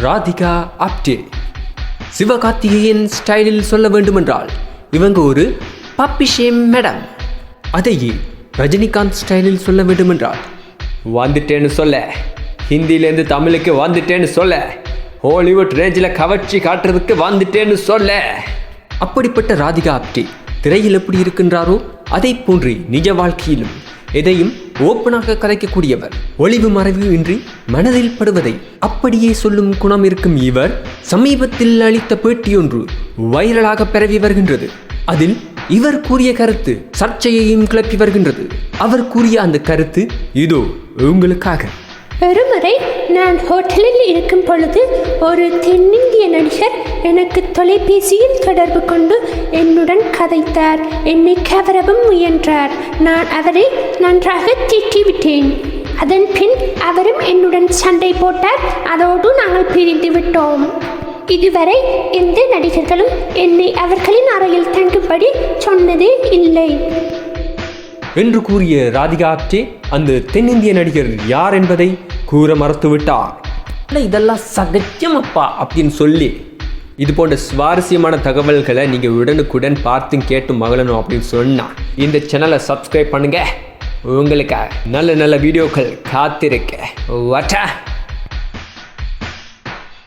ராதிகா ஆப்டே. சிவகார்த்திகேயன் ஸ்டைலில் சொல்ல வேண்டுமென்றால் இவங்க ஒரு பப்பிஷேம் மேடம். அதையே ரஜினிகாந்த் ஸ்டைலில் சொல்ல வேண்டுமென்றால் வந்துட்டேன்னு சொல்ல, ஹிந்திலேருந்து தமிழுக்கு வந்துட்டேன்னு சொல்ல, ஹாலிவுட் ரேஞ்சில் கவர்ச்சி காட்டுறதுக்கு வந்துட்டேன்னு சொல்ல. அப்படிப்பட்ட ராதிகா ஆப்டே திரையில் எப்படி இருக்கின்றாரோ அதை போன்று நிஜ வாழ்க்கையிலும் எதையும் ஓப்பனாக கதைக்கக்கூடியவர். ஒளிவு மறைவு இன்றி மனதில் படுவதை அப்படியே சொல்லும் குணம் இருக்கும் இவர் சமீபத்தில் அளித்த பேட்டியொன்று வைரலாக பரவி வருகின்றது. அதில் இவர் கூறிய கருத்து சர்ச்சையையும் கிளப்பி வருகின்றது. அவர் கூறிய அந்த கருத்து இதோ உங்களுக்காக. ஒருமுறை நான் ஹோட்டலில் இருக்கும் பொழுது ஒரு தென்னிந்திய நடிகர் எனக்கு தொலைபேசியில் தொடர்பு கொண்டு என்னுடன் கதைத்தார். என்னை கவரவும் முயன்றார். நான் அவரை நன்றாக திட்டிவிட்டேன். அதன் பின் அவரும் என்னுடன் சண்டை போட்டார். அதோடு நாங்கள் பிரிந்து விட்டோம். இதுவரை எந்த நடிகர்களும் என்னை அவர்களின் அறையில் தங்கும்படி சொன்னதே இல்லை என்று கூறிய ராதிகா ஆப்டே அந்த தென்னிந்திய நடிகர் யார் என்பதை கூற மறுத்துவிட்டார். இதெல்லாம் சகஜமப்பா அப்படின்னு சொல்லி இது போன்ற சுவாரஸ்யமான தகவல்களை நீங்கள் உடனுக்குடன் பார்த்து கேட்டு மகிழணும் அப்படின்னு சொன்னால் இந்த சேனலை சப்ஸ்கிரைப் பண்ணுங்க. உங்களுக்காக நல்ல நல்ல வீடியோக்கள் காத்திருக்க. வாட்டா.